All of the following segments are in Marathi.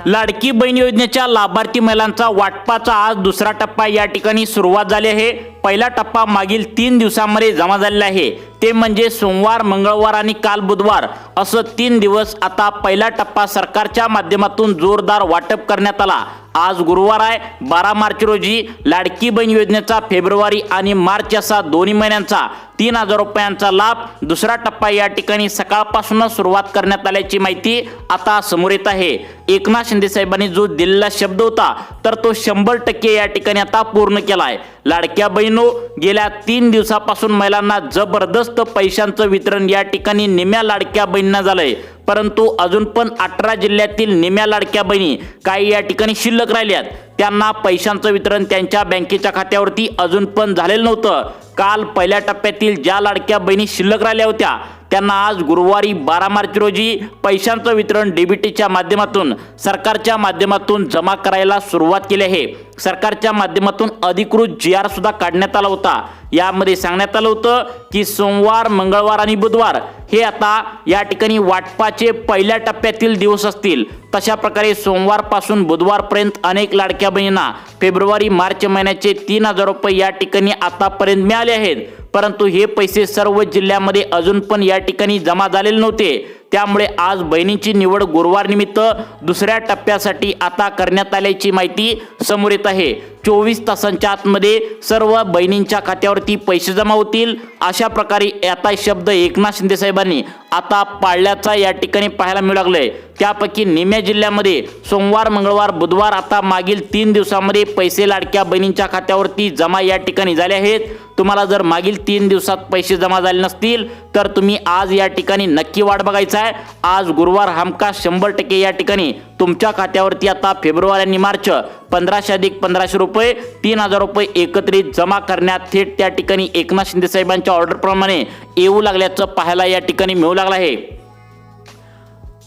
लाडकी बहीण योजनेच्या लाभार्थी महिलांचा वाटपाचा आज दुसरा टप्पा या ठिकाणी सुरुवात झाली आहे। पहिला टप्पा मागील 3 दिवसांमध्ये जमा झालेला आहे, ते म्हणजे सोमवार, मंगळवार आणि काल बुधवार असं 3 दिवस। आता पहिला टप्पा सरकारच्या माध्यमातून जोरदार वाटप करण्यात आला। आज गुरुवार आहे 12 मार्च रोजी लाडकी बहीण योजनेचा फेब्रुवारी आणि मार्च असा दोन्ही महिन्यांचा 3000 रुपयांचा लाभ दुसरा टप्पा या ठिकाणी सकाळपासूनच सुरुवात करण्यात आल्याची माहिती आता समोर येत आहे। एकनाथ शिंदे साहेबांनी जो दिलेला शब्द होता तर तो 100% या ठिकाणी आता पूर्ण केला आहे। लाडक्या बहिणो, गेल्या 3 दिवसापासून महिलांना जबरदस्त पैशांचं वितरण या ठिकाणी निम्या लाडक्या बहिणींना झालंय, परंतु अजून पण 18 जिल्ह्यातील निम्या लाडक्या बहिणी काही या ठिकाणी शिल्लक राहिल्यात। त्यांना पैशांचं वितरण त्यांच्या बँकेच्या खात्यावरती अजून पण झालेलं नव्हतं। काल पहिल्या टप्प्यातील ज्या लाडक्या बहिणी शिल्लक राहिल्या होत्या त्यांना आज गुरुवारी 12 मार्च रोजी पैशांचं वितरण डीबीटीच्या माध्यमातून सरकारच्या माध्यमातून जमा करायला सुरुवात केली आहे। सरकारच्या माध्यमातून अधिकृत GR सुद्धा काढण्यात आला होता। यामध्ये सांगण्यात आलं होतं की सोमवार, मंगळवार आणि बुधवार हे आता या ठिकाणी वाटपाचे पहिल्या टप्प्यातील दिवस असतील। तशा प्रकारे सोमवार पासून बुधवारपर्यंत अनेक लाडक्या बहिणींना फेब्रुवारी मार्च महिन्याचे 3000 रुपये या ठिकाणी आतापर्यंत मिळाले आहेत, परंतु हे पैसे सर्व जिल्ह्यामध्ये अजून पण या ठिकाणी जमा झालेले नव्हते। त्यामुळे आज बहिणींची निवड गुरुवार निमित्त दुसऱ्या टप्प्यासाठी आता करण्यात आल्याची माहिती समोर येत आहे। 24 तासांच्या आतमध्ये सर्व बहिणींच्या खात्यावरती पैसे जमा होतील अशा प्रकारे आता शब्द एकनाथ शिंदे साहेबांनी आता पाळल्याचा या ठिकाणी पाहायला मिळू लागलंय। त्यापैकी निम्या जिल्ह्यामध्ये सोमवार, मंगळवार, बुधवार आता मागील 3 दिवसांमध्ये पैसे लाडक्या बहिणींच्या खात्यावरती जमा या ठिकाणी झाले आहेत। तुम्हाला जर मागील 3 दिवसात पैसे जमा झाले नसतील तर तुम्ही आज या ठिकाणी नक्की वाट बघायचा आहे। आज गुरुवार हमखास 100% या ठिकाणी तुमच्या खात्यावरती आता फेब्रुवारी आणि मार्च 1500 अधिक 1500 रुपये 3000 रुपये एकत्रित जमा करण्यात थेट त्या ठिकाणी एकनाथ शिंदे साहेबांच्या ऑर्डर प्रमाणे येऊ लागल्याचं पाहायला या ठिकाणी मिळू लागलं आहे।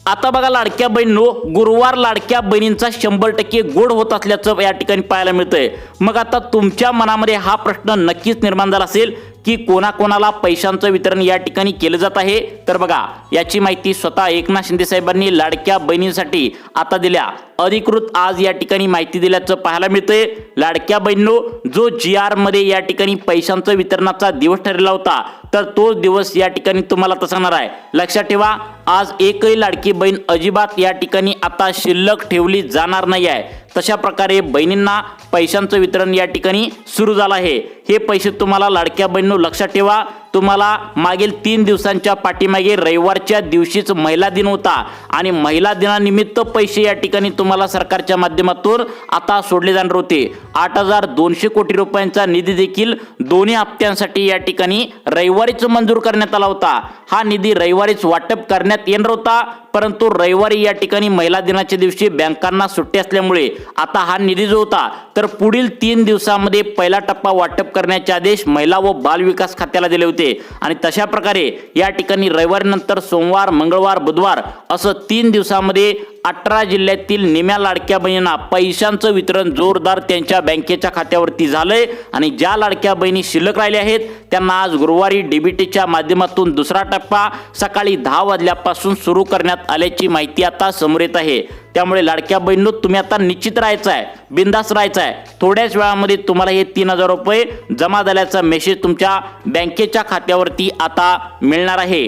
आता बघा लाडक्या बहिणींनो, गुरुवार लाडक्या बहिणींचा 100% गोड होत असल्याचं या ठिकाणी पाहायला मिळतंय। मग आता तुमच्या मनामध्ये हा प्रश्न नक्कीच निर्माण झाला असेल की कोणाकोणाला पैशांचं वितरण या ठिकाणी केलं जात आहे। तर बघा, याची माहिती स्वतः एकनाथ शिंदे साहेबांनी लाडक्या बहिणींसाठी आता दिल्या अधिकृत आज या ठिकाणी माहिती दिल्याचं पाहायला मिळतंय। लाडक्या बहिणींनो, जो GR मध्ये या ठिकाणी पैशांचं वितरणाचा दिवस ठरलेला होता तर तोच दिवस या ठिकाणी तुम्हाला तसा सांगणार आहे। लक्षात ठेवा, आज एकही लाडकी बहीण अजिबात या ठिकाणी आता शिल्लक ठेवली जाणार नाही आहे। तशा प्रकारे बहिणींना पैशांचं वितरण या ठिकाणी सुरू झालं आहे। हे पैसे तुम्हाला लाडक्या बहिणींनो लक्षात ठेवा, तुम्हाला मागील 3 दिवसांच्या पाठीमागे रविवारच्या दिवशीच महिला दिन होता आणि महिला दिनानिमित्त पैसे या ठिकाणी तुम्हाला सरकारच्या माध्यमातून आता सोडले जाणार होते। 8200 कोटी रुपयांचा निधी देखील दोन्ही हप्त्यांसाठी या ठिकाणी रविवारीच मंजूर करण्यात आला होता। हा निधी रविवारीच वाटप करण्यात येणार होता, परंतु रविवारी या ठिकाणी महिला दिनाच्या दिवशी बँकांना सुट्टी असल्यामुळे आता हा निधी जो होता तर पुढील 3 दिवसांमध्ये पहिला टप्पा वाटप करण्याचे आदेश महिला व बाल विकास खात्याला दिले होते। आणि तशा प्रकारे या ठिकाणी रविवारी नंतर सोमवार, मंगळवार, बुधवार असं 3 दिवसांमध्ये 18 जिल्ह्यातील निम्या लाडक्या बहिणींना पैशांचं वितरण जोरदार त्यांच्या बँकेच्या खात्यावरती झालंय। आणि ज्या लाडक्या बहिणी शिल्लक राहिल्या आहेत त्यांना आज गुरुवारी डीबीटीच्या माध्यमातून दुसरा टप्पा सकाळी 10 वाजल्यापासून सुरू करण्यात आल्याची माहिती आता समोर येत आहे। त्यामुळे लाडक्या बहिणींनो, तुम्ही आता निश्चित राहायचं आहे, बिंदास राहायचं आहे। थोड्याच वेळामध्ये तुम्हाला हे 3000 रुपये जमा झाल्याचा मेसेज तुमच्या बँकेच्या खात्यावरती आता मिळणार आहे।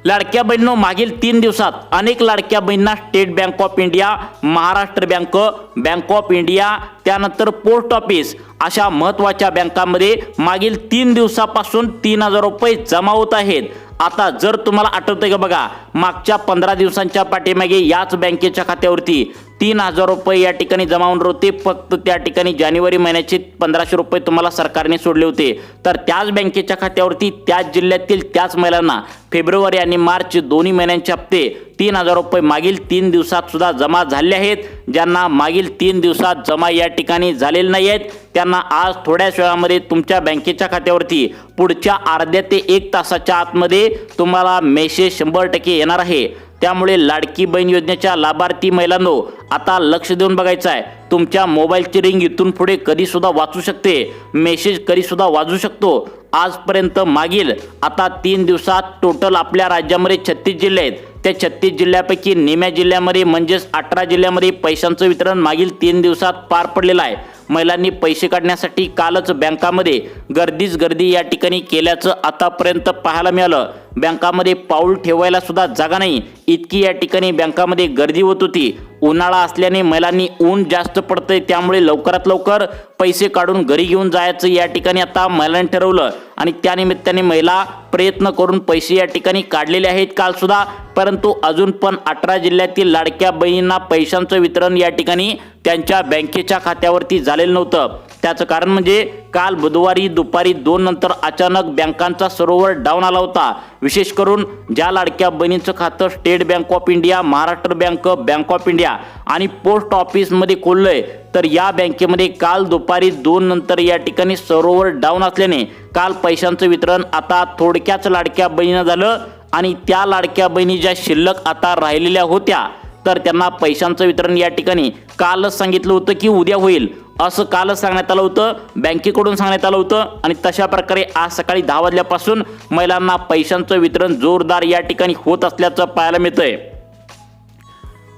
लाडक्या बहिणींनो, मागील 3 दिवसात अनेक लाडक्या बहिणींना state bank of India, Maharashtra bank, bank of India, त्यानंतर पोस्ट ऑफिस अशा महत्त्वाच्या बँकांमध्ये मागील 3 दिवसापासून 3000 रुपये जमा होत आहेत। आता जर तुम्हाला आठवतंय का बघा, मागच्या 15 दिवसांच्या पाठीमागे याच बँकेच्या खात्यावरती 3000 रुपये या ठिकाणी जमा होणार होते। फक्त त्या ठिकाणी जानेवारी महिन्याचे 1500 रुपये तुम्हाला सरकारने सोडले होते। तर त्याच बँकेच्या खात्यावरती त्याच जिल्ह्यातील त्याच महिलांना फेब्रुवारी आणि मार्च दोन्ही महिन्यांचे हप्ते 3000 रुपये मागील 3 दिवसात सुद्धा जमा झाले आहेत। ज्यांना मागील 3 दिवसात जमा या ठिकाणी झालेले नाही आहेत त्यांना आज थोड्याच वेळामध्ये तुमच्या बँकेच्या खात्यावरती पुढच्या अर्ध्या ते 1 तासाच्या आतमध्ये तुम्हाला मेसेज 100% येणार आहे। त्यामुळे लाडकी बहीण योजनेच्या लाभार्थी महिलांनो, आता लक्ष देऊन बघायचं आहे। तुमच्या मोबाईलची रिंग इथून पुढे कधी सुद्धा वाचू शकते, मेसेज कधी सुद्धा वाजू शकतो। आजपर्यंत मागील आता 3 दिवसात टोटल आपल्या राज्यामध्ये 36 जिल्हे आहेत। त्या 36 जिल्ह्यापैकी निम्या जिल्ह्यामध्ये म्हणजेच 18 जिल्ह्यामध्ये पैशांचं वितरण मागील 3 दिवसात पार पडलेलं आहे। महिलांनी पैसे काढण्यासाठी कालच बँकामध्ये गर्दीच गर्दी या ठिकाणी केल्याचं आतापर्यंत पाहायला मिळालं। बँकामध्ये पाऊल ठेवायला सुद्धा जागा नाही, इतकी या ठिकाणी बँकामध्ये गर्दी होत होती। उन्हाळा असल्याने महिलांनी ऊन जास्त पडतंय, त्यामुळे लवकरात लवकर पैसे काढून घरी घेऊन जायचं या ठिकाणी आता महिलांनी ठरवलं आणि त्यानिमित्ताने महिला प्रयत्न करून पैसे या ठिकाणी काढलेले आहेत काल सुद्धा। परंतु अजून पण 18 जिल्ह्यातील लाडक्या बहिणींना पैशांचं वितरण या ठिकाणी त्यांच्या बँकेच्या खात्यावरती झालेलं नव्हतं। त्याचं कारण म्हणजे काल बुधवारी दुपारी 2 नंतर अचानक बँकांचा सर्व्हर डाऊन आला होता। विशेष करून ज्या लाडक्या बहिणींचं खातं state bank of India, Maharashtra bank, bank of India आणि पोस्ट ऑफिसमध्ये खोललंय, तर या बँकेमध्ये काल दुपारी 2 नंतर या ठिकाणी सर्व्हर डाऊन असल्याने काल पैशांचं वितरण आता थोडक्याच लाडक्या बहिणींना झालं आणि त्या लाडक्या बहिणी ज्या शिल्लक आता राहिलेल्या होत्या तर त्यांना पैशांचं वितरण या ठिकाणी कालच सांगितलं होतं की उद्या होईल, असं कालच सांगण्यात आलं होतं, बँकेकडून सांगण्यात आलं होतं आणि तशा प्रकारे आज सकाळी 10 वाजल्यापासून महिलांना पैशांचं वितरण जोरदार या ठिकाणी होत असल्याचं पाहायला मिळतंय।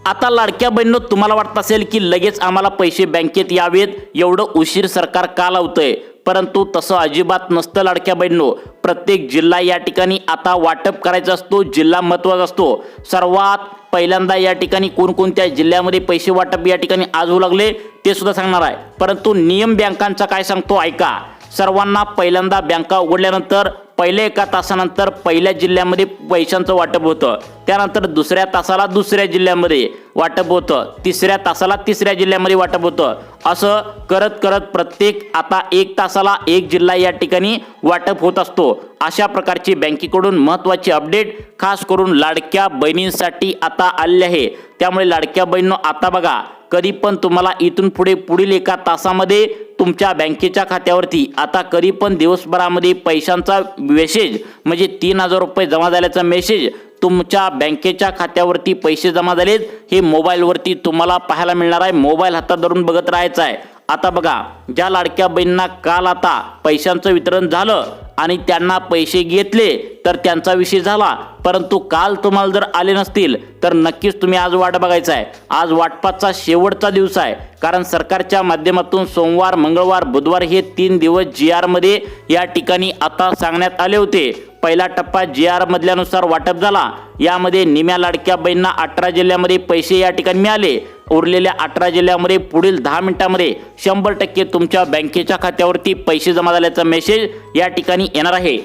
आता लाडक्या बहिणींनो, तुम्हाला वाटत असेल की लगेच आम्हाला पैसे बँकेत यावेत, एवढं उशीर सरकार का लावतंय, परंतु तसं अजिबात नसतं लाडक्या बहिणींनो। प्रत्येक जिल्हा या ठिकाणी आता वाटप करायचा असतो, जिल्हा महत्त्वाचा असतो। सर्वात पहिल्यांदा या ठिकाणी कोणकोणत्या जिल्ह्यामध्ये पैसे वाटप या ठिकाणी आज होऊ लागले ते सुद्धा सांगणार आहे, परंतु नियम बँकांचा काय सांगतो ऐका। सर्वांना पहिल्यांदा बँका उघडल्यानंतर पहिल्या 1 तासानंतर पहिल्या जिल्ह्यामध्ये पैशांचं वाटप होतं, त्यानंतर दुसऱ्या तासाला दुसऱ्या जिल्ह्यामध्ये वाटप होतं, तिसऱ्या तासाला तिसऱ्या जिल्ह्यामध्ये वाटप होतं, असं करत करत प्रत्येक आता 1 तासाला 1 जिल्हा या ठिकाणी वाटप होत असतो। अशा प्रकारची बँकेकडून महत्त्वाची अपडेट खास करून लाडक्या बहिणींसाठी आता आले आहे। त्यामुळे लाडक्या बहिणींनो, आता बघा, कधी पण तुम्हाला इथून पुढे पुढील 1 तासामध्ये तुमच्या बँकेच्या खात्यावरती आता कधी पण दिवसभरामध्ये पैशांचा मेसेज म्हणजे 3000 रुपये जमा झाल्याचा मेसेज तुमच्या बँकेच्या खात्यावरती पैसे जमा झालेत हे मोबाईलवरती तुम्हाला पाहायला मिळणार आहे। मोबाईल हातात धरून बघत राहायचं आहे। आता बघा, ज्या लाडक्या बहिणींना काल आता पैशांचं वितरण झालं आणि त्यांना पैसे घेतले तर त्यांचा विषय झाला, परंतु काल तुम्हाला जर आले नसतील तर नक्कीच तुम्ही आज वाट बघायचा आहे। आज वाटपाचा शेवटचा दिवस आहे, कारण सरकारच्या माध्यमातून सोमवार, मंगळवार, बुधवार हे 3 दिवस GR मध्ये या ठिकाणी आता सांगण्यात आले होते। पहिला टप्पा GR मधल्यानुसार वाटप झाला, यामध्ये निम्या लाडक्या बहिणींना 18 जिल्ह्यामध्ये पैसे या ठिकाणी मिळाले। उरलेल्या 18 जिल्ह्यामध्ये पुढील 10 मिनिटांमध्ये 100% तुमच्या बँकेच्या खात्यावरती पैसे जमा झाल्याचा मेसेज या ठिकाणी येणार आहे।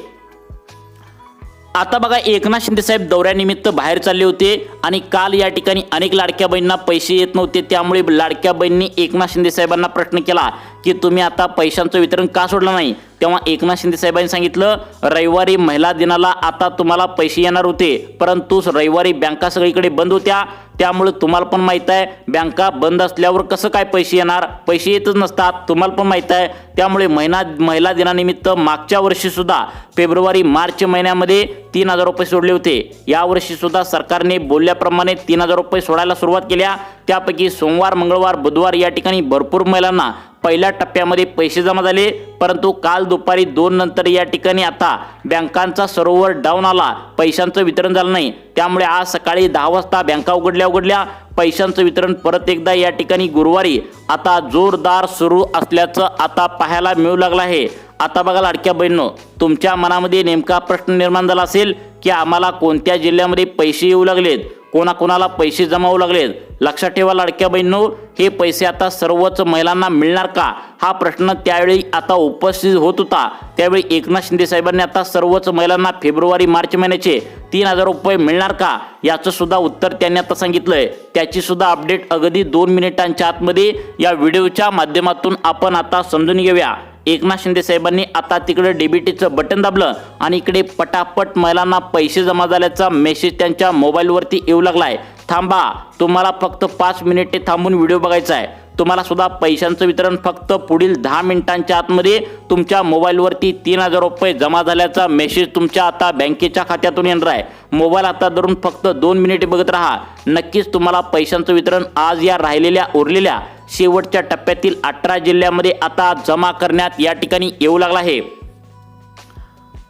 आता बघा, एकनाथ शिंदे साहेब दौऱ्यानिमित्त बाहेर चालले होते आणि काल या ठिकाणी अनेक लाडक्या बहिणींना पैसे येत नव्हते, त्यामुळे लाडक्या बहिणींनी एकनाथ शिंदे साहेबांना प्रश्न केला की तुम्ही आता पैशांचं वितरण का सोडलं नाही। तेव्हा एकनाथ शिंदे साहेबांनी सांगितलं, रविवारी महिला दिनाला आता तुम्हाला पैसे येणार होते, परंतु रविवारी बँका सगळीकडे बंद होत्या, त्यामुळे तुम्हाला पण माहित आहे बँका बंद असल्यावर कसं काय पैसे येणार, पैसे येतच नसतात, तुम्हाला पण माहित आहे। त्यामुळे महिला दिनानिमित्त मागच्या वर्षी सुद्धा फेब्रुवारी मार्च महिन्यामध्ये 3000 रुपये सोडले होते। यावर्षी सुद्धा सरकारने बोलल्याप्रमाणे 3000 रुपये सोडायला सुरुवात केल्या। त्यापैकी सोमवार, मंगळवार, बुधवार या ठिकाणी भरपूर महिलांना पहिल्या टप्प्यामध्ये पैसे जमा झाले, परंतु काल दुपारी 2 नंतर या ठिकाणी आता बँकांचा सर्व्हर डाऊन आला, पैशांचं वितरण झालं नाही। त्यामुळे आज सकाळी 10 वाजता बँका उघडल्या पैशांचं वितरण परत एकदा या ठिकाणी गुरुवारी आता जोरदार सुरू असल्याचं आता पाहायला मिळू लागलं आहे। आता बघा लाडक्या बहिणींनो, तुमच्या मनामध्ये नेमका प्रश्न निर्माण झाला असेल की आम्हाला कोणत्या जिल्ह्यामध्ये पैसे येऊ लागलेत, कोणाकोणाला पैसे जमा होऊ लागलेत। लक्षात ठेवा लाडक्या बहिणींनो, हे पैसे आता सर्वच महिलांना मिळणार का, हा प्रश्न त्यावेळी आता उपस्थित होत होता। त्यावेळी एकनाथ शिंदे साहेबांनी आता सर्वच महिलांना फेब्रुवारी मार्च महिन्याचे 3000 रुपये मिळणार का याचं सुद्धा उत्तर त्यांनी आता सांगितलंय। त्याची सुद्धा अपडेट अगदी 2 मिनिटांच्या आतमध्ये या व्हिडिओच्या माध्यमातून आपण आता समजून घेऊया। एकनाथ शिंदे साहेबांनी आता तिकडे डीबीटीचं बटन दाबलं आणि इकडे पटापट महिलांना पैसे जमा झाल्याचा मेसेज त्यांच्या मोबाईलवरती येऊ लागलाय। थांबा, तुम्हाला फक्त 5 मिनिटे थांबून व्हिडिओ बघायचा आहे। तुम्हाला सुद्धा पैशांचं वितरण फक्त पुढील 10 मिनिटांच्या आतमध्ये तुमच्या मोबाईलवरती 3000 रुपये जमा झाल्याचा मेसेज तुमच्या आता बँकेच्या खात्यातून येणार आहे। मोबाईल हातात धरून फक्त 2 मिनिटे बघत राहा, नक्कीच तुम्हाला पैशांचं वितरण आज या राहिलेल्या उरलेल्या शेवटच्या टप्प्यातील 18 जिल्ह्यामध्ये आता जमा करण्यात या ठिकाणी येऊ लागला आहे।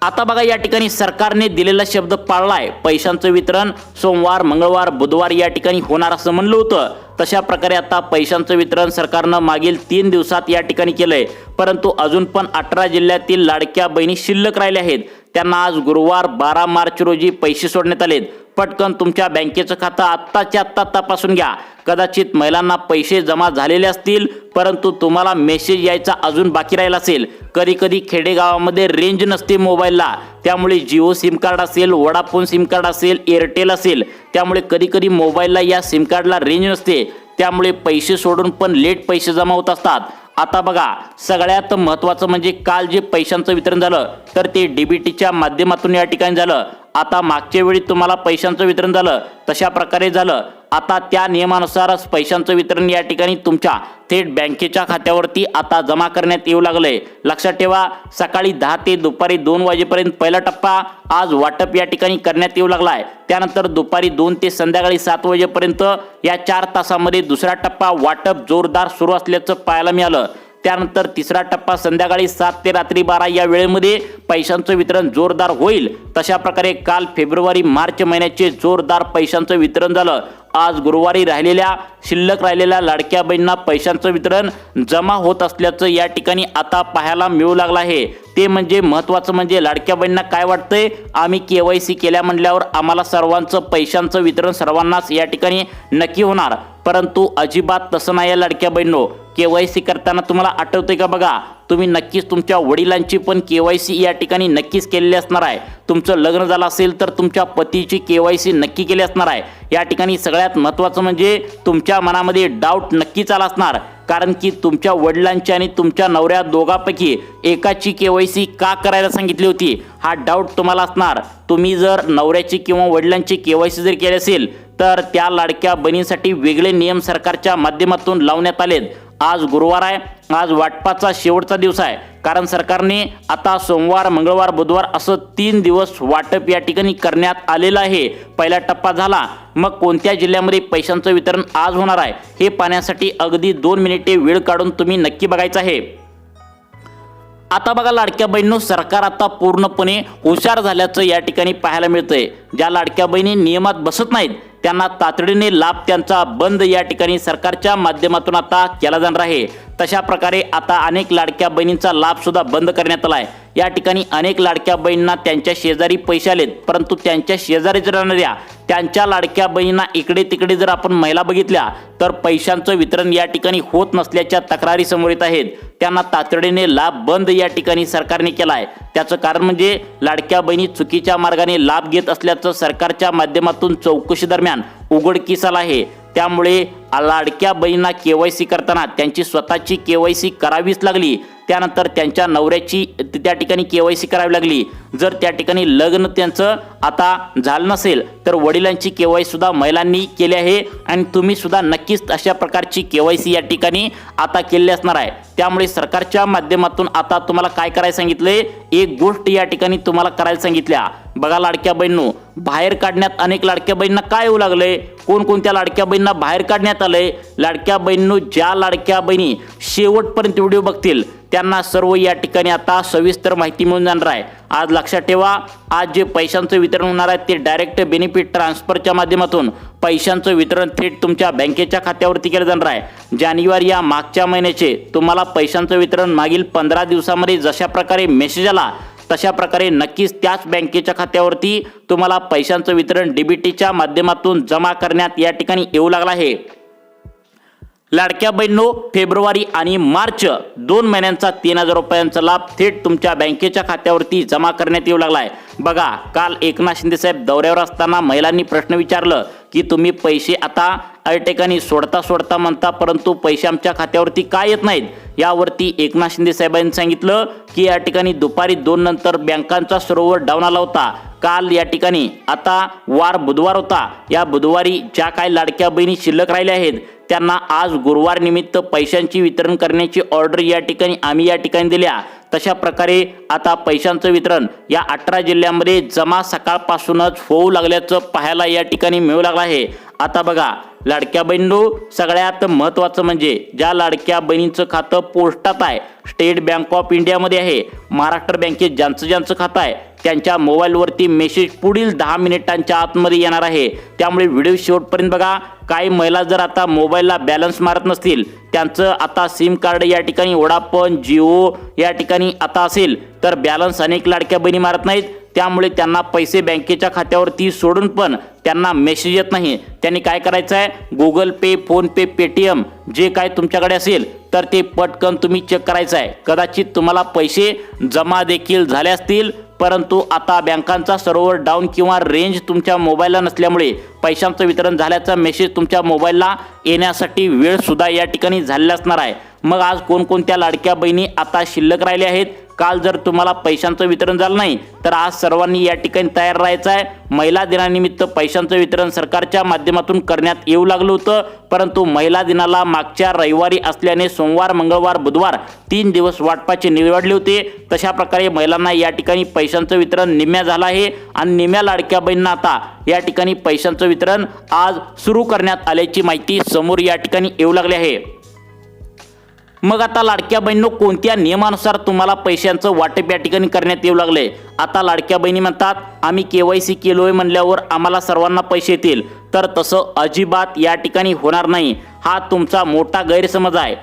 आता बघा या ठिकाणी सरकारने दिलेला शब्द पाळलाय. पैशांचं वितरण सोमवार, मंगळवार, बुधवार या ठिकाणी होणार असं म्हणलं होतं. तशा प्रकारे आता पैशांचं वितरण सरकारनं मागील 3 दिवसात या ठिकाणी केलंय. परंतु अजून पण 18 जिल्ह्यातील लाडक्या बहिणी शिल्लक राहिल्या आहेत. त्यांना आज गुरुवार 12 मार्च रोजी पैसे सोडण्यात आलेत. पटकन तुमच्या बँकेचं खातं आत्ताच्या आत्ता तपासून घ्या. कदाचित महिलांना पैसे जमा झालेले असतील, परंतु तुम्हाला मेसेज यायचा अजून बाकी राहिला असेल. कधी कधी खेडेगावामध्ये रेंज नसते मोबाईलला, त्यामुळे जिओ सिम कार्ड असेल, वोडाफोन सिम कार्ड असेल, एअरटेल असेल, त्यामुळे कधी कधी मोबाईलला या सिम कार्डला रेंज नसते. त्यामुळे पैसे सोडून पण लेट पैसे जमा होत असतात. आता बघा सगळ्यात महत्त्वाचं म्हणजे काल जे पैशांचं वितरण झालं तर ते डीबीटीच्या माध्यमातून या ठिकाणी झालं. आता मागच्या वेळी तुम्हाला पैशांचं वितरण झालं तशा प्रकारे झालं. आता त्या नियमानुसारच पैशांचं वितरण या ठिकाणी तुमच्या थेट बँकेच्या खात्यावरती आता जमा करण्यात येऊ लागलंय. लक्षात ठेवा, सकाळी 10 ते दुपारी 2 वाजेपर्यंत पहिला टप्पा आज वाटप या ठिकाणी करण्यात येऊ लागलाय. त्यानंतर दुपारी 2 ते संध्याकाळी 7 वाजेपर्यंत या 4 तासामध्ये दुसरा टप्पा वाटप जोरदार सुरू असल्याचं पाहायला मिळालं. त्यानंतर तिसरा टप्पा संध्याकाळी 7 ते रात्री 12 या वेळेमध्ये पैशांचं वितरण जोरदार होईल. तशा प्रकारे काल फेब्रुवारी मार्च महिन्याचे जोरदार पैशांचं वितरण झालं. आज गुरुवारी शिल्लक राहिलेल्या लाडक्या बहिणींना पैशांचं वितरण जमा होत असल्याचं या ठिकाणी आता पाहायला मिळू लागलं आहे. ते म्हणजे महत्त्वाचं म्हणजे लाडक्या बहिणींना काय वाटतंय, आम्ही KYC केल्या म्हणल्यावर आम्हाला सर्वांचं पैशांचं वितरण सर्वांनाच या ठिकाणी नक्की होणार. परंतु अजिबात तसं नाही आहे लाडक्या बहिणींनो. KYC करताना तुम्हाला आठवतंय का बघा, तुम्ही नक्कीच तुमच्या वडिलांची पण KYC या ठिकाणी नक्कीच केलेली असणार आहे. तुमचं लग्न झालं असेल तर तुमच्या पतीची KYC नक्की केली असणार आहे. या ठिकाणी सगळ्यात महत्त्वाचं म्हणजे तुमच्या मनामध्ये डाऊट नक्कीच आला असणार, कारण की तुमच्या वडिलांची आणि तुमच्या नवऱ्या दोघांपैकी एकाची KYC का करायला सांगितली होती हा डाऊट तुम्हाला असणार. तुम्ही जर नवऱ्याची किंवा वडिलांची KYC जर केली असेल तर त्या लाडक्या बहिणींसाठी वेगळे नियम सरकारच्या माध्यमातून लावण्यात आलेत. आज गुरुवार आहे, आज वाटपाचा शेवटचा दिवस आहे, कारण सरकारने आता सोमवार, मंगळवार, बुधवार असं 3 दिवस वाटप या ठिकाणी करण्यात आलेलं आहे. पहिला टप्पा झाला, मग कोणत्या जिल्ह्यामध्ये पैशांचं वितरण आज होणार आहे हे पाहण्यासाठी अगदी 2 मिनिटे वेळ काढून तुम्ही नक्की बघायचं आहे. आता बघा लाडक्या बहिणींनो, सरकार आता पूर्णपणे हुशार झाल्याचं या ठिकाणी पाहायला मिळतंय. ज्या लाडक्या बहिणी नियमात बसत नाहीत त्यांना तातडीने लाभ त्यांचा बंद या ठिकाणी सरकारच्या माध्यमातून आता केला जाणार आहे. तशा प्रकारे आता अनेक लाडक्या बहिणींचा लाभ सुद्धा बंद करण्यात आला आहे. या ठिकाणी अनेक लाडक्या बहिणींना त्यांच्या शेजारी पैसे आलेत, परंतु त्यांच्या शेजारी जर राहणाऱ्या त्यांच्या लाडक्या बहिणींना इकडे तिकडे जर आपण महिला बघितल्या तर पैशांचं वितरण या ठिकाणी होत नसल्याच्या तक्रारी समोर येत आहेत. त्यांना तातडीने लाभ बंद या ठिकाणी सरकारने केला आहे. त्याचं कारण म्हणजे लाडक्या बहिणी चुकीच्या मार्गाने लाभ घेत असल्याचं सरकारच्या माध्यमातून चौकशी दरम्यान उघडकीस आलं आहे. त्यामुळे लाडक्या बहिणींना KYC करताना त्यांची स्वतःची KYC करावीच लागली. त्यानंतर त्यांच्या नवऱ्याची त्या ठिकाणी KYC करावी लागली. जर त्या ठिकाणी लग्न त्यांचं आता झालं नसेल तर वडिलांची KYC सुद्धा महिलांनी केली आहे आणि तुम्ही सुद्धा नक्कीच अशा प्रकारची KYC या ठिकाणी आता केली असणार आहे. त्यामुळे सरकारच्या माध्यमातून आता तुम्हाला काय करायला सांगितलंय, एक गोष्ट या ठिकाणी तुम्हाला करायला सांगितल्या. बघा लाडक्या बहिणींनो, बाहेर काढण्यात अनेक लाडक्या बहिणींना काय होऊ लागलंय, कोणकोणत्या लाडक्या बहिणींना बाहेर काढण्यात आलंय. लाडक्या बहिणींनो, ज्या लाडक्या बहिणी शेवटपर्यंत व्हिडिओ बघतील त्यांना सर्व या ठिकाणी आता सविस्तर माहिती मिळून जाणार आहे. आज लक्षात ठेवा, आज जे पैशांचं वितरण होणार आहे ते डायरेक्ट बेनिफिट ट्रान्सफरच्या माध्यमातून पैशांचं वितरण थेट तुमच्या बँकेच्या खात्यावरती केलं जाणार आहे. जानेवारी या मागच्या महिन्याचे तुम्हाला पैशांचं वितरण मागील 15 दिवसामध्ये जशा प्रकारे मेसेज आला तशा प्रकारे नक्कीच त्याच बँकेच्या खात्यावरती तुम्हाला पैशांचं वितरण डीबीटीच्या माध्यमातून जमा करण्यात या ठिकाणी येऊ लागला आहे. लाडक्या बहिणींनो, फेब्रुवारी आणि मार्च 2 महिन्यांचा 3000 रुपयांचा लाभ थेट तुमच्या बँकेच्या खात्यावरती जमा करण्यात येऊ लागला आहे. बघा, काल एकनाथ शिंदे साहेब दौऱ्यावर असताना महिलांनी प्रश्न विचारलं की तुम्ही पैसे आता ठिकाणी सोडता म्हणता, परंतु पैसे आमच्या खात्यावरती काय येत नाहीत. यावरती एकनाथ शिंदे साहेबांनी सांगितलं की या ठिकाणी दुपारी 2 नंतर बँकांचा सर्व्हर डाऊन आला होता. काल या ठिकाणी आता वार बुधवार होता, या बुधवारी ज्या काही लाडक्या बहिणी शिल्लक राहिल्या आहेत त्यांना आज गुरुवार निमित्त पैशांची वितरण करण्याची ऑर्डर या ठिकाणी आम्ही या ठिकाणी दिल्या. तशा प्रकारे आता पैशांचं वितरण या 18 जिल्ह्यांमध्ये जमा सकाळपासूनच होऊ लागल्याचं पाहायला या ठिकाणी मिळू लागलं आहे. आता बघा लाडक्या बहिणींनो, सगळ्यात महत्त्वाचं म्हणजे ज्या लाडक्या बहिणींचं खातं पोस्टात आहे, स्टेट बँक ऑफ इंडियामध्ये आहे, महाराष्ट्र बँकेत ज्यांचं खातं आहे त्यांच्या मोबाईलवरती मेसेज पुढील 10 मिनिटांच्या आतमध्ये येणार आहे। त्यामुळे व्हिडिओ शेवटपर्यंत बघा। काही महिला जर आता मोबाईलला बॅलन्स मारत नसतील, त्यांचं आता सिम कार्ड या ठिकाणी वोडाफोन जिओ या ठिकाणी आता असेल तर बॅलन्स अनेक लाडक्या बहिणी मारत नाहीत, त्यामुळे त्यांना पैसे बँकेच्या खात्यावरती सोडून पण त्यांना मेसेज येत नाही। त्यांनी काय करायचं आहे, गुगल पे, फोन पे, पेटीएम जे काय तुमच्याकडे असेल तर ते पटकन तुम्ही चेक करायचं आहे। कदाचित तुम्हाला पैसे जमा देखील झाले असतील, परंतु आता बँकांचा सर्व्हर डाऊन किंवा रेंज तुमच्या मोबाईलला नसल्यामुळे पैशांचं वितरण झाल्याचा मेसेज तुमच्या मोबाईलला येण्यासाठी वेळ सुद्धा या ठिकाणी झालेला असणार आहे। मग आज कोणकोणत्या लाडक्या बहिणी आता शिल्लक राहिल्या आहेत? काल जर तुम्हाला पैशांचं वितरण झालं नाही तर आज सर्वांनी या ठिकाणी तयार राहायचं आहे। महिला दिनानिमित्त पैशांचं वितरण सरकारच्या माध्यमातून करण्यात येऊ लागलं होतं, परंतु महिला दिनाला मागच्या रविवारी असल्याने सोमवार, मंगळवार, बुधवार 3 दिवस वाटपाचे निवडले होते। तशा प्रकारे महिलांना या ठिकाणी पैशांचं वितरण निम्म्या झालं आहे आणि निम्म्या लाडक्या बहिणींना आता या ठिकाणी पैशांचं वितरण आज सुरू करण्यात आल्याची माहिती समोर या ठिकाणी येऊ लागली आहे। मग आता लाडक्या बहिणींनो, कोणत्या नियमानुसार तुम्हाला पैशांचं वाटप या ठिकाणी करण्यात येऊ लागले? आता लाडक्या बहिणी म्हणतात आम्ही KYC केलोय म्हणल्यावर आम्हाला सर्वांना पैसे येतील, तर तसं अजिबात या ठिकाणी होणार नाही। हा तुमचा मोठा गैरसमज आहे।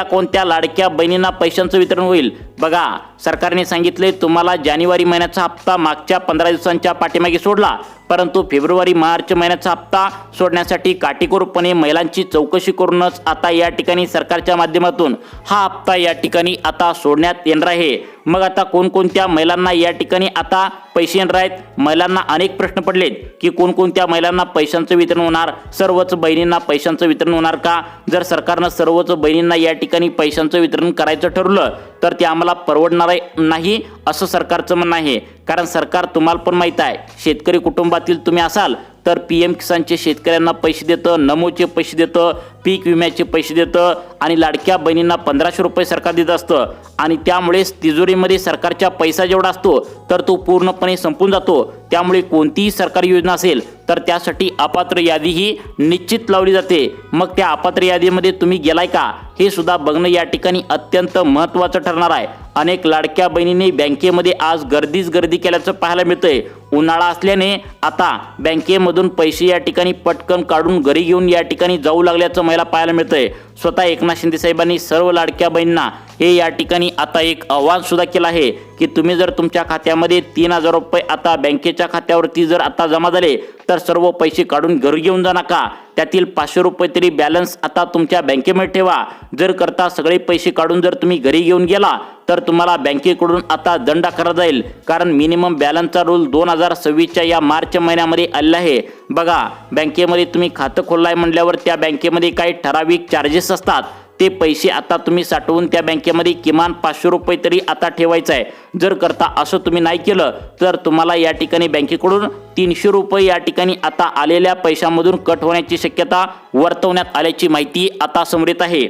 कोणत्या लाडक्या बहिणींना पैशांचं वितरण होईल? बघा, सरकारने सांगितले तुम्हाला जानेवारी महिन्याचा हप्ता मागच्या 15 दिवसांच्या पाठीमागे सोडला, परंतु फेब्रुवारी मार्च महिन्याचा हप्ता सोडण्यासाठी काटेकोरपणे महिलांची चौकशी करूनच आता या ठिकाणी सरकारच्या माध्यमातून हा हप्ता या ठिकाणी आता सोडण्यात येणार आहे। मग आता कोणकोणत्या महिलांना या ठिकाणी आता पैसे येणार आहेत? महिलांना अनेक प्रश्न पडलेत की कोणकोणत्या महिलांना पैशांचं वितरण होणार, सर्वच बहिणींना पैशांचं वितरण होणार का? जर सरकारनं सर्वच बहिणींना या ठिकाणी पैशांचं वितरण करायचं ठरवलं तर ते आम्हाला परवडणार नाही असं सरकारचं म्हणणं आहे। कारण सरकार तुम्हाला पण माहीत आहे, शेतकरी कुटुंबातील तुम्ही असाल तर PM किसानचे शेतकऱ्यांना पैसे देतं, नमोचे पैसे देतं, पीक विम्याचे पैसे देतं आणि लाडक्या बहिणींना 1500 रुपये सरकार देत असतं आणि त्यामुळेच तिजोरीमध्ये सरकारचा पैसा जेवढा असतो तर तो पूर्णपणे संपून जातो। त्यामुळे कोणतीही सरकारी योजना असेल तर त्यासाठी अपात्र यादी ही निश्चित लावली जाते। मग त्या अपात्र यादीमध्ये तुम्ही गेलाय का हे सुद्धा बघणं या ठिकाणी अत्यंत महत्त्वाचं ठरणार आहे। अनेक लाडक्या बहिणींनी बँकेमध्ये आज गर्दी केल्याचं पाहायला मिळतंय। उन्हाळा असल्याने आता बँकेमधून पैसे या ठिकाणी पटकन काढून घरी घेऊन या ठिकाणी जाऊ लागल्याचं मला पाहायला मिळतंय। स्वतः एकनाथ शिंदे साहेबांनी सर्व लाडक्या बहिणींना हे या ठिकाणी आता एक आवाहन सुद्धा केलं आहे की तुम्ही जर तुमच्या खात्यामध्ये 3000 रुपये आता बँकेच्या खात्यावरती जर आता जमा झाले तर सर्व पैसे काढून घरी घेऊन जा नका, त्यातील 500 रुपये तरी बॅलन्स आता तुमच्या बँकेमध्ये ठेवा। जर करता सगळे पैसे काढून जर तुम्ही घरी घेऊन गेला तर तुम्हाला बँकेकडून आता दंड आकारला जाईल, कारण मिनिमम बॅलन्सचा रूल 2026च्या या मार्च महिन्यामध्ये आलेला आहे। बघा, बँकेमध्ये तुम्ही खातं खोललाय म्हटल्यावर त्या बँकेमध्ये काही ठराविक चार्जेस असतात, ते पैसे आता तुम्ही साठवून त्या बँकेमध्ये किमान 500 रुपये तरी आता ठेवायचं आहे। जर करता असं तुम्ही नाही केलं तर तुम्हाला या ठिकाणी बँकेकडून 300 रुपये या ठिकाणी आता आलेल्या पैशांमधून कट होण्याची शक्यता वर्तवण्यात आल्याची माहिती आता समोर येत आहे।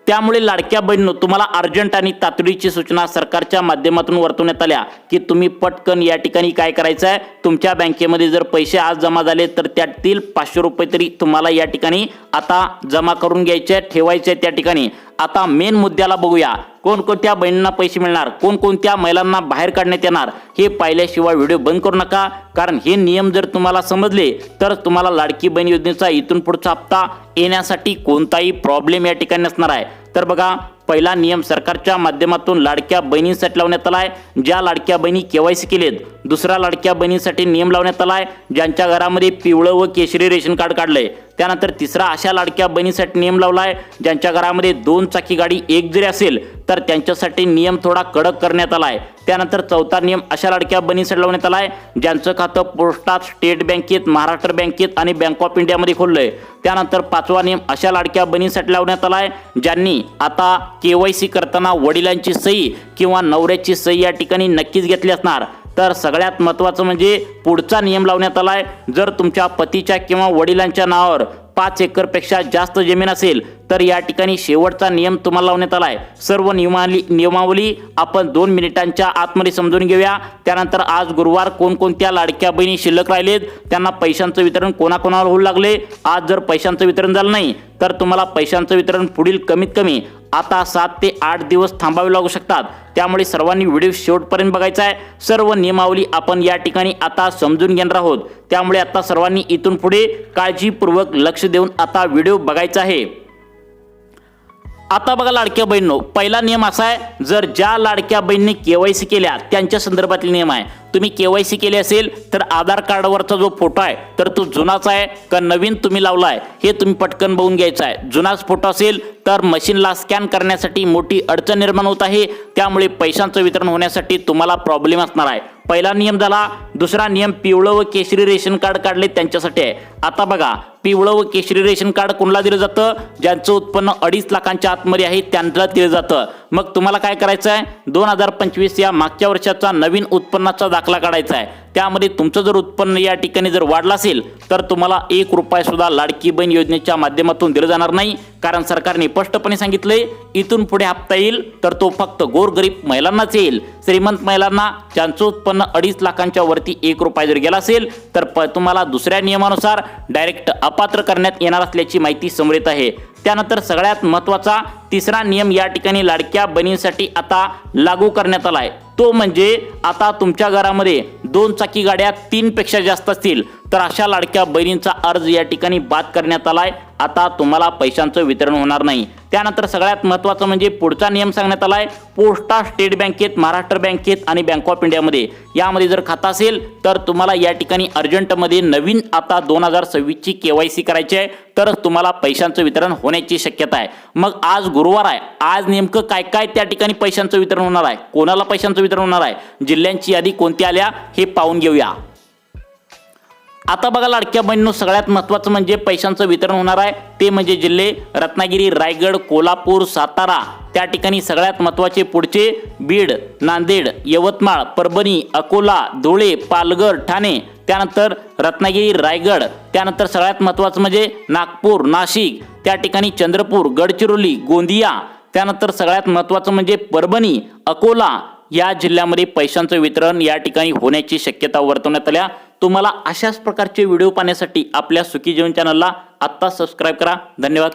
त्यामुळे लाडक्या बहिणींनो, तुम्हाला अर्जंट आणि तातडीची सूचना सरकारच्या माध्यमातून वर्तवण्यात आल्या की तुम्ही पटकन या ठिकाणी काय करायचं आहे, तुमच्या बँकेमध्ये जर पैसे आज जमा झाले तर त्यातील 500 रुपये तरी तुम्हाला या ठिकाणी आता जमा करून घ्यायचे, ठेवायचे त्या ठिकाणी। आता मेन मुद्द्याला बघूया, कोणकोणत्या बहिणींना पैसे मिळणार, कोणकोणत्या महिलांना बाहेर काढण्यात येणार हे पाहिल्याशिवाय व्हिडिओ बंद करू नका, कारण हे नियम जर तुम्हाला समजले तर तुम्हाला लाडकी बहीण योजनेचा इथून पुढचा हप्ता येण्यासाठी कोणताही प्रॉब्लेम या ठिकाणी नसणार आहे। तर बघा, पहिला नियम सरकारच्या माध्यमातून लाडक्या बहिणींसाठी लावण्यात आला आहे ज्या लाडक्या बहिणी KYC केलेत। दुसरा लाडक्या बहिणींसाठी नियम लावण्यात आला आहे ज्यांच्या घरामध्ये पिवळं व केशरी रेशन कार्ड काढलंय। त्यानंतर तिसरा अशा लाडक्या बहिणींसाठी नियम लावला आहे ज्यांच्या घरामध्ये 2 चाकी गाडी एक जरी असेल तर त्यांच्यासाठी नियम थोडा कडक करण्यात आला आहे। त्यानंतर चौथा नियम अशा लाडक्या बहिणींसाठी लावण्यात आला आहे ज्यांचं खातं पोस्टात, स्टेट बँकेत, महाराष्ट्र बँकेत आणि बँक ऑफ इंडियामध्ये खोललंय। त्यानंतर पाचवा नियम अशा लाडक्या बहिणींसाठी लावण्यात आला आहे ज्यांनी आता KYC करताना वडिलांची सही किंवा नवऱ्याची सही या ठिकाणी नक्कीच घेतली असणार। तर सगळ्यात महत्त्वाचं म्हणजे पुढचा नियम लावण्यात आला आहे, जर तुमच्या पतीच्या किंवा वडिलांच्या नावावर 5 एकरपेक्षा जास्त जमीन असेल तर या ठिकाणी शेवटचा नियम तुम्हाला लावण्यात आला आहे। सर्व नियमावली आपण 2 मिनिटांच्या आतमध्ये समजून घेऊया। त्यानंतर आज गुरुवार कोणकोणत्या लाडक्या बहिणी शिल्लक राहिलेत, त्यांना पैशांचं वितरण कोणाकोणावर होऊ लागले, आज जर पैशांचं वितरण झालं नाही तर तुम्हाला पैशांचं वितरण पुढील कमीत कमी आता 7 ते 8 दिवस थांबावे लागू शकतात। त्यामुळे सर्वांनी व्हिडिओ शेवटपर्यंत बघायचा आहे। सर्व नियमावली आपण या ठिकाणी आता समजून घेणार आहोत। त्यामुळे आता सर्वांनी इथून पुढे काळजीपूर्वक लक्ष देऊन आता व्हिडिओ बघायचा आहे। आता बघा लाडक्या बहिणींनो, पहिला नियम असा आहे, जर ज्या लाडक्या बहिणींनी केवायसी केल्या त्यांच्या संदर्भातील नियम आहे। तुम्ही केवायसी केली असेल तर आधार कार्डवरचा जो फोटो आहे तर तो जुनाच आहे का नवीन तुम्ही लावलाय हे तुम्ही पटकन बघून घ्यायचं आहे। जुनाच फोटो असेल तर मशीनला स्कॅन करण्यासाठी मोठी अडचण निर्माण होत आहे। त्यामुळे पैशांचं वितरण होण्यासाठी तुम्हाला प्रॉब्लेम असणार आहे। पहिला नियम झाला। दुसरा नियम, पिवळं व केशरी रेशन कार्ड काढले त्यांच्यासाठी आहे। आता बघा, पिवळं व केशरी रेशन कार्ड कोणाला दिलं जातं? ज्यांचं उत्पन्न 2.5 लाखांच्या आतमध्ये आहे त्यांना दिलं जातं। मग तुम्हाला काय करायचं आहे, 2025 या मागच्या वर्षाचा नवीन उत्पन्नाचा दाखला काढायचा आहे। त्यामध्ये तुमचं जर उत्पन्न या ठिकाणी जर वाढलं असेल तर तुम्हाला 1 रुपया सुद्धा लाडकी बहीण योजनेच्या माध्यमातून दिलं जाणार नाही। कारण सरकारने स्पष्टपणे सांगितलंय, इथून पुढे हप्ता येईल तर तो फक्त गोरगरीब महिलांनाच येईल। श्रीमंत महिलांना ज्यांचं उत्पन्न 2.5 लाखांच्या वरती 1 रुपया जर गेला असेल तर तुम्हाला दुसऱ्या नियमानुसार डायरेक्ट अपात्र करण्यात येणार असल्याची माहिती समोर येत आहे। त्यानंतर सगळ्यात महत्त्वाचा तिसरा नियम या ठिकाणी लाडक्या बहिणींसाठी आता लागू करण्यात आला आहे। तो म्हणजे आता तुमच्या घरामध्ये 2 चाकी गाड्या 3 पेक्षा जास्त असतील तर अशा लाडक्या बहिणींचा अर्ज या ठिकाणी बाद करण्यात आलाय। आता तुम्हाला पैशांचं वितरण होणार नाही। त्यानंतर सगळ्यात महत्त्वाचं म्हणजे पुढचा नियम सांगण्यात आलाय, पोस्टा, स्टेट बँकेत, महाराष्ट्र बँकेत आणि बँक ऑफ इंडियामध्ये यामध्ये जर खाता असेल तर तुम्हाला या ठिकाणी अर्जंटमध्ये नवीन आता 2026 ची केवायसी करायची आहे तरच तुम्हाला पैशांचं वितरण होण्याची शक्यता आहे। मग आज गुरुवार आहे, आज नेमकं काय काय त्या ठिकाणी पैशांचं वितरण होणार आहे, कोणाला पैशांचं वितरण होणार आहे, जिल्ह्यांची यादी कोणती आल्या हे पाहून घेऊया। आता बघा लाडक्या बहिणींनो, सगळ्यात महत्त्वाचं म्हणजे पैशांचं वितरण होणार आहे ते म्हणजे जिल्हे रत्नागिरी, रायगड, कोल्हापूर, सातारा। त्या ठिकाणी सगळ्यात महत्त्वाचे पुढचे बीड, नांदेड, यवतमाळ, परभणी, अकोला, धुळे, पालघर, ठाणे। त्यानंतर रत्नागिरी, रायगड। त्यानंतर सगळ्यात महत्त्वाचं म्हणजे नागपूर, नाशिक। त्या ठिकाणी चंद्रपूर, गडचिरोली, गोंदिया। त्यानंतर सगळ्यात महत्त्वाचं म्हणजे परभणी, अकोला या जिल्ह्यामध्ये पैशांचं वितरण या ठिकाणी होण्याची शक्यता वर्तवण्यात आल्या। तुम्हाला अशाच प्रकारचे व्हिडिओ पाहण्यासाठी आपल्या सुखी जीवन चॅनलला आत्ता सबस्क्राईब करा। धन्यवाद।